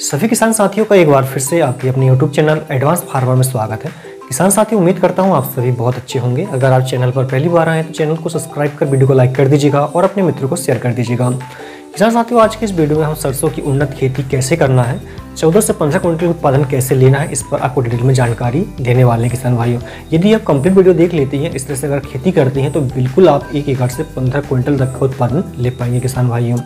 सभी किसान साथियों का एक बार फिर से आपके अपने YouTube चैनल एडवांस फार्मर में स्वागत है। किसान साथियों, उम्मीद करता हूं आप सभी बहुत अच्छे होंगे। अगर आप चैनल पर पहली बार आए हैं तो चैनल को सब्सक्राइब कर वीडियो को लाइक कर दीजिएगा और अपने मित्रों को शेयर कर दीजिएगा। किसान साथियों, आज के इस वीडियो में हम सरसों की उन्नत खेती कैसे करना है, 14 से 15 क्विंटल उत्पादन कैसे लेना है, इस पर आपको डिटेल में जानकारी देने वाले हैं। किसान भाइयों, यदि आप कंप्लीट वीडियो देख लेते हैं, इस तरह से अगर खेती करते हैं तो बिल्कुल आप 1 एकड़ से 15 क्विंटल तक का उत्पादन ले पाएंगे। किसान भाइयों,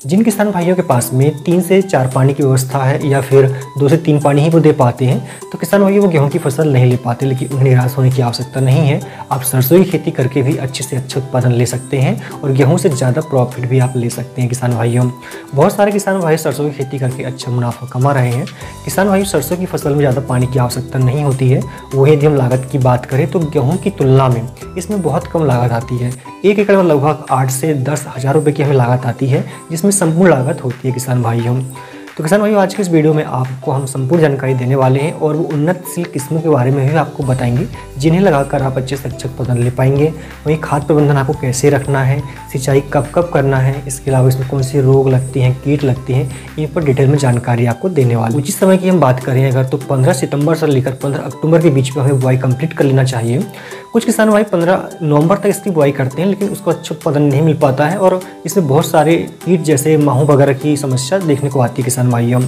जिन किसान भाइयों के पास में 3 से 4 पानी की व्यवस्था है या फिर 2 से 3 पानी ही वो दे पाते हैं, तो किसान भाइयों वो गेहूं की फसल नहीं ले पाते। लेकिन उन्हें निराश होने की आवश्यकता नहीं है। आप सरसों की खेती करके भी अच्छे से अच्छा उत्पादन ले सकते हैं और गेहूं से ज़्यादा प्रॉफिट भी आप ले सकते हैं। किसान भाइयों, बहुत सारे किसान भाई सरसों की खेती करके अच्छा मुनाफा कमा रहे हैं। किसान भाई, सरसों की फसल में ज़्यादा पानी की आवश्यकता नहीं होती है। वही यदि हम लागत की बात करें तो गेहूँ की तुलना में इसमें बहुत कम लागत आती है। 1 एकड़ में लगभग 8 से 10 हज़ार रुपये की हमें लागत आती है, जिसमें संपूर्ण लागत होती है। किसान भाइयों, तो किसान भाइयों, आज के इस वीडियो में आपको हम संपूर्ण जानकारी देने वाले हैं और वो उन्नतशील किस्मों के बारे में भी आपको बताएंगे, जिन्हें लगाकर आप अच्छे से अच्छा उत्पादन ले पाएंगे। वहीं खाद प्रबंधन आपको कैसे रखना है, सिंचाई कब कब करना है, इसके अलावा इसमें कौन सी रोग लगती हैं, कीट लगते हैं, इन पर डिटेल में जानकारी आपको देने वाली। उचित समय की हम बात करें अगर, तो 15 सितंबर से लेकर 15 अक्टूबर के बीच में हमें बुआई कंप्लीट कर लेना चाहिए। कुछ किसान भाई 15 नवंबर तक इसकी बुआई करते हैं, लेकिन उसको अच्छा उत्पादन नहीं मिल पाता है और इसमें बहुत सारे कीट जैसे माहू वगैरह की समस्या देखने को आती है। किसान भाइयों,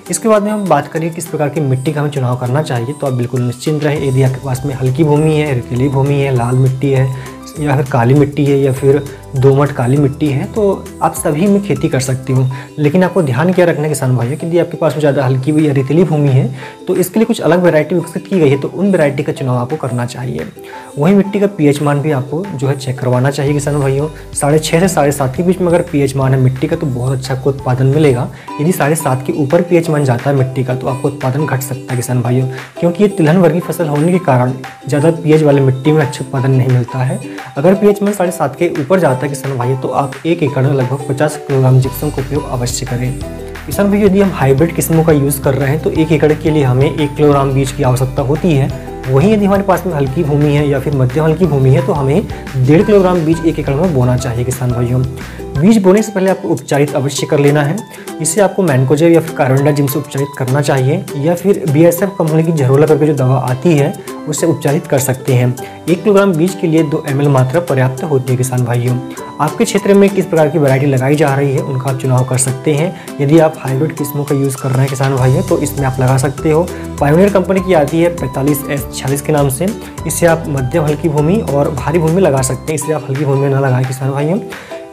इसके बाद में हम बात करें किस प्रकार की मिट्टी का हमें चुनाव करना चाहिए, तो आप बिल्कुल निश्चिंत रहें। यदि आपके पास में हल्की भूमि है, रेतीली भूमि है, लाल मिट्टी है या फिर काली मिट्टी है या फिर दोमट काली मिट्टी है, तो आप सभी में खेती कर सकते हो। लेकिन आपको ध्यान क्या रखना है किसान भाइयों, कि यदि आपके पास में ज़्यादा हल्की या रेतीली भूमि है तो इसके लिए कुछ अलग वैरायटी विकसित की गई है, तो उन वैरायटी का चुनाव आपको करना चाहिए। वहीं मिट्टी का पीएच मान भी आपको जो है चेक करवाना चाहिए। किसान भाइयों, 6.5 से 7.5 के बीच में अगर पीएच मान है मिट्टी का तो बहुत अच्छा आपको उत्पादन मिलेगा। यदि 7.5 के ऊपर पीएच मान जाता है मिट्टी का तो आपको उत्पादन घट सकता है। किसान भाइयों, क्योंकि ये तिलहन वर्गीय फसल होने के कारण ज़्यादा पीएच वाले मिट्टी में अच्छा उत्पादन नहीं मिलता है। अगर पीएच मान 7.5 के ऊपर जाता है किसान भाइयों, तो आप 1 एकड़ में लगभग 50 किलोग्राम जिप्सम का उपयोग अवश्य करें। किसान भाइयों, यदि हम हाइब्रिड किस्मों का यूज़ कर रहे हैं तो 1 एकड़ के लिए हमें 1 किलोग्राम बीज की आवश्यकता होती है। वहीं यदि हमारे पास में हल्की भूमि है या फिर मध्यम हल्की भूमि है तो हमें 1.5 किलोग्राम बीज 1 एकड़ में बोना चाहिए। किसान भाइयों, बीज बोने से पहले आपको उपचारित अवश्य कर लेना है। इसे आपको मैनकोजेब या फिर कार्बेंडाजिम से उपचारित करना चाहिए या फिर BASF कंपनी की झरोला करके जो दवा आती है उससे उपचारित कर सकते हैं। 1 किलोग्राम बीज के लिए 2 ml मात्रा पर्याप्त होती है। किसान भाइयों, आपके क्षेत्र में किस प्रकार की वैरायटी लगाई जा रही है उनका आप चुनाव कर सकते हैं। यदि आप हाइब्रिड किस्मों का यूज़ कर रहे हैं किसान भाइयों, तो इसमें आप लगा सकते हो पायोनियर कंपनी की आती है 45S46 के नाम से। इसे आप मध्यम हल्की भूमि और भारी भूमि में लगा सकते हैं। इसे आप हल्की भूमि में ना लगाएं किसान भाइयों।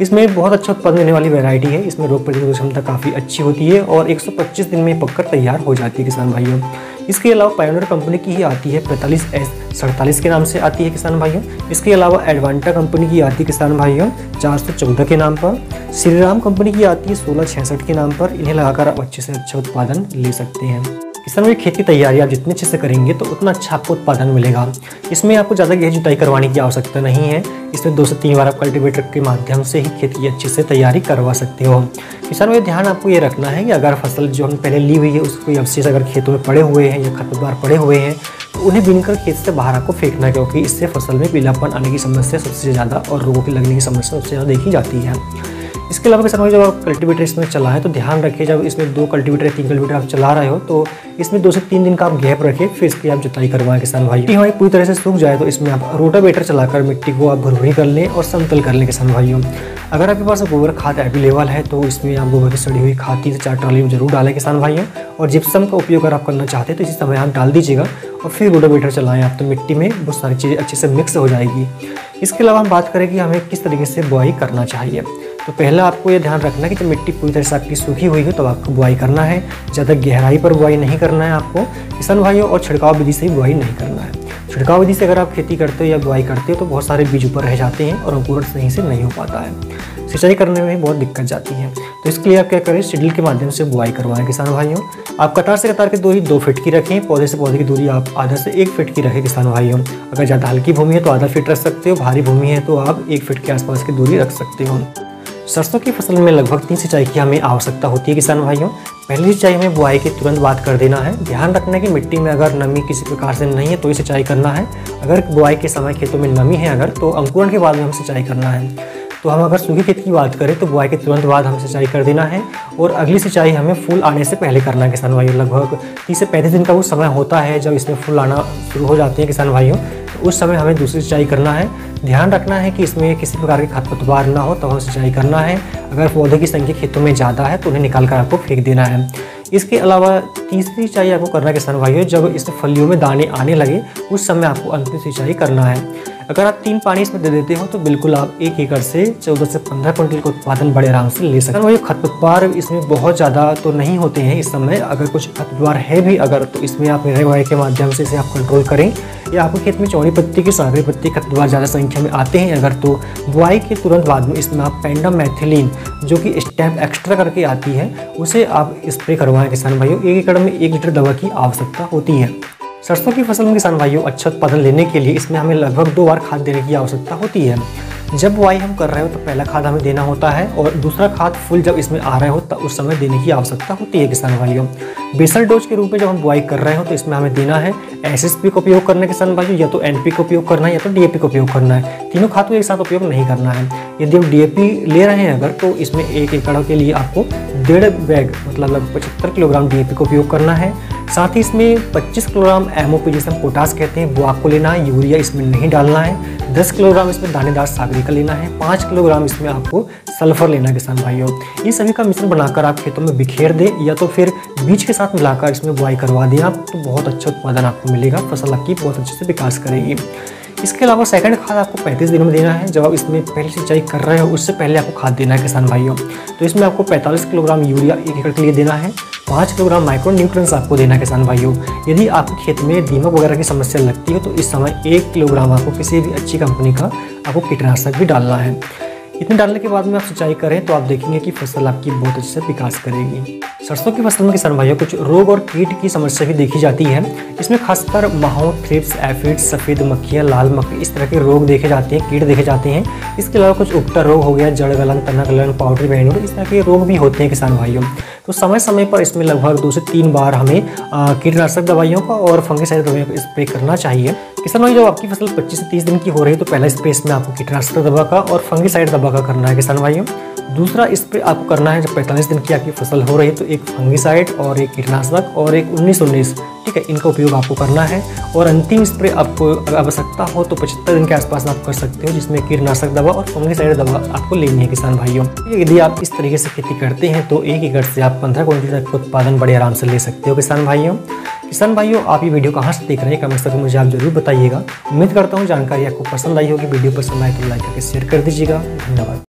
इसमें बहुत अच्छा उत्पादन देने वाली वैरायटी है। इसमें रोग प्रतिरोधक क्षमता काफ़ी अच्छी होती है और 125 दिन में पककर तैयार हो जाती है। किसान भाइयों, इसके अलावा पायोनियर कंपनी की ही आती है 45S47 के नाम से आती है। किसान भाइयों, इसके अलावा एडवांटा कंपनी की आती है किसान भाइयों 414 के नाम पर। श्रीराम कंपनी की आती है 1666 के नाम पर। इन्हें लगाकर आप अच्छे से अच्छा उत्पादन ले सकते हैं। किसान भाई, खेती तैयारी आप जितने अच्छे से करेंगे तो उतना अच्छा आपको उत्पादन मिलेगा। इसमें आपको ज़्यादा गहरी जुताई करवाने की आवश्यकता नहीं है। इसमें 2 से 3 बार आप कल्टीवेटर के माध्यम से ही खेती की अच्छे से तैयारी करवा सकते हो। किसान भाई, ध्यान आपको ये रखना है कि अगर फसल जो हम पहले ली हुई है उसको अवशेष अगर खेतों में पड़े हुए हैं या खरपतवार पड़े हुए हैं तो उन्हें बीनकर खेत से बाहर आपको फेंकना है, क्योंकि इससे फसल में पीलापन आने की समस्या सबसे ज़्यादा और रोगों की लगने की समस्या सबसे ज़्यादा देखी जाती है। इसके अलावा किसान भाई, जब आप कल्टीवेटर इसमें चलाएं तो ध्यान रखिए, जब इसमें 2 कल्टीवेटर या 3 कल्टीवेटर आप चला रहे हो तो इसमें 2 से 3 दिन का आप गैप रखें, फिर इसकी आप जुताई करवाएं। किसान भाई, हमारी पूरी तरह से सूख जाए तो इसमें आप रोटावेटर चलाकर मिट्टी को आप भुरभुरी कर लें और समतल कर लें। किसान भाइयों, अगर आपके पास गोबर खाद अवेलेबल है तो इसमें आप गोबर की सड़ी हुई खाद 3 से 4 ट्राली में जरूर डालें किसान भाइयों। और जिप्सम का उपयोग अगर आप करना चाहते हैं तो इसी समय आप डाल दीजिएगा और फिर रोटावेटर चलाएं आप, तो मिट्टी में बहुत सारी चीज़ें अच्छे से मिक्स हो जाएगी। इसके अलावा हम बात करें कि हमें किस तरीके से बुआई करना चाहिए, तो पहला आपको ये ध्यान रखना है कि जब मिट्टी पूरी तरह से आपकी सूखी हुई है तो आपको बुआई करना है। ज़्यादा गहराई पर बुआई नहीं करना है आपको किसान भाइयों, और छिड़काव विधि से ही बुआई नहीं करना है। छिड़काव विधि से अगर आप खेती करते हो या बुआई करते हो तो बहुत सारे बीज ऊपर रह जाते हैं और अंकुरण सही से नहीं हो पाता है। सिंचाई करने में भी बहुत दिक्कत जाती है। तो इसके लिए आप क्या करें, शेड्यूल के माध्यम से बुआई करवाएं। किसान भाइयों, आप कतार से कतार की दूरी 2 फीट की रखें। पौधे से पौधे की दूरी आप आधा से 1 फीट की रखें। किसान भाइयों, अगर ज़्यादा हल्की भूमि है तो आधा फीट रख सकते हो, भारी भूमि है तो आप 1 फीट के आसपास की दूरी रख सकते हो। सरसों की फसल में लगभग 3 सिंचाई की हमें आवश्यकता होती है। किसान भाइयों, पहली सिंचाई हमें बुआई के तुरंत बाद कर देना है। ध्यान रखना है कि मिट्टी में अगर नमी किसी प्रकार से नहीं है तो ही सिंचाई करना है। अगर बुआई के समय खेतों में नमी है अगर, तो अंकुरण के बाद में हम सिंचाई करना है। तो हम अगर सूखे खेत की बात करें तो बुआई के तुरंत बाद हमें सिंचाई कर देना है और अगली सिंचाई हमें फूल आने से पहले करना है किसान भाइयों। लगभग 30 से 35 दिन का वो समय होता है जब इसमें फूल आना शुरू हो जाते हैं किसान भाइयों, तो उस समय हमें दूसरी सिंचाई करना है। ध्यान रखना है कि इसमें किसी प्रकार के खरपतवार ना हो तब हमें सिंचाई करना है। अगर पौधे की संख्या खेतों में ज़्यादा है तो उन्हें निकाल कर आपको फेंक देना है। इसके अलावा तीसरी सिंचाई आपको करना है किसान भाइयों, जब इसमें फलियों में दाने आने लगे उस समय आपको अंतिम सिंचाई करना है। अगर आप 3 पानी इसमें दे देते हो तो बिल्कुल आप 1 एकड़ से 14 से 15 क्विंटल का उत्पादन बड़े आराम से ले सकते हैं। वही खरपतवार इसमें बहुत ज़्यादा तो नहीं होते हैं इस समय, अगर कुछ खरपतवार है भी अगर तो इसमें आप निराई गुड़ाई के माध्यम से इसे आप कंट्रोल करें, या आपके खेत में चौड़ी पत्ती के सागरी पत्ती खरपतवार ज़्यादा संख्या में आते हैं अगर, तो बुआई के तुरंत बाद में इसमें आप पेंडामेथिलीन जो कि स्टेप एक्स्ट्रा करके आती है उसे आप स्प्रे करवाएं किसान भाइयों। 1 एकड़ में 1 लीटर दवा की आवश्यकता होती है। सरसों की फसल में किसान भाइयों अच्छा उत्पादन लेने के लिए इसमें हमें लगभग 2 बार खाद देने की आवश्यकता होती है। जब बुआई हम कर रहे हो तो पहला खाद हमें देना होता है और दूसरा खाद फूल जब इसमें आ रहे हो तब उस समय देने की आवश्यकता होती है किसान भाइयों। बेसल डोज के रूप में जब हम बुआई कर रहे हो तो इसमें हमें देना है एसएसपी का उपयोग करना है किसान भाइयों, या तो एनपी का उपयोग करना है या तो डीएपी का उपयोग करना है। तीनों खाद को एक साथ उपयोग नहीं करना है। यदि हम डीएपी ले रहे हैं अगर तो इसमें 1 एकड़ के लिए आपको 1.5 बैग मतलब लगभग 75 किलोग्राम डीएपी का उपयोग करना है। साथ ही इसमें 25 किलोग्राम एमओपी जिसे हम पोटास कहते हैं वो आपको लेना है। यूरिया इसमें नहीं डालना है। 10 किलोग्राम इसमें दानेदार सागरी का लेना है। 5 किलोग्राम इसमें आपको सल्फर लेना है किसान भाइयों। ये सभी का मिश्रण बनाकर आप खेतों में बिखेर दें या तो फिर बीज के साथ मिलाकर इसमें बुआई करवा दें आप, तो बहुत अच्छा उत्पादन आपको मिलेगा। फसल आपकी बहुत अच्छे से विकास करेगी। इसके अलावा सेकंड खाद आपको 35 दिन में देना है। जब आप इसमें पहली सिंचाई कर रहे हो उससे पहले आपको खाद देना है किसान भाइयों। तो इसमें आपको 45 किलोग्राम यूरिया 1 एकड़ के लिए देना है। 5 किलोग्राम माइक्रो न्यूट्रिएंट्स आपको देना है किसान भाइयों। यदि आपके खेत में दीमक वगैरह की समस्या लगती है तो इस समय 1 किलोग्राम आपको किसी भी अच्छी कंपनी का आपको कीटनाशक भी डालना है। इतने डालने के बाद में आप सिंचाई करें तो आप देखेंगे कि फसल आपकी बहुत अच्छे से विकास करेगी। सरसों की फसल में किसान भाइयों कुछ रोग और कीट की समस्या भी देखी जाती है। इसमें खासकर माहो, थ्रिप्स, एफिड्स, सफ़ेद मक्खियाँ, लाल मक्खी, इस तरह के रोग देखे जाते हैं, कीट देखे जाते हैं। इसके अलावा कुछ उगता रोग हो गया, जड़ गलन, तना गलन, पाउडरी बैनुर, इस तरह के रोग भी होते हैं किसान भाइयों। तो समय समय पर इसमें लगभग 2 से 3 बार हमें कीटनाशक दवाइयों का और फंगिसाइड दवाइयों का स्प्रे करना चाहिए। किसान भाई जब आपकी फसल 25 से 30 दिन की हो रही है तो पहला स्प्रे इसमें आपको कीटनाशक दवा का और फंगिसाइड दवा का करना है किसान भाइयों। दूसरा स्प्रे आपको करना है जब 45 दिन की आपकी फसल हो रही है तो एक फंगिसाइड और एक कीटनाशक और एक 19-19, ठीक है, इनका उपयोग आपको करना है। और अंतिम स्प्रे आपको अगर आवश्यकता हो तो 75 दिन के आसपास आप कर सकते हो, जिसमें कीटनाशक दवा और फंगिसाइड दवा आपको लेनी है किसान भाइयों। यदि आप इस तरीके से खेती करते हैं तो 1 एकड़ से आप 15 क्विंटल तक उत्पादन बड़े आराम से ले सकते हो किसान भाइयों। किसान भाइयों आप ये वीडियो कहाँ से देख रहे हैं कमेंट करके मुझे आप जरूर बताइएगा। उम्मीद करता हूँ जानकारी आपको पसंद आई होगी। वीडियो पसंद आए तो लाइक करके शेयर कर दीजिएगा। धन्यवाद।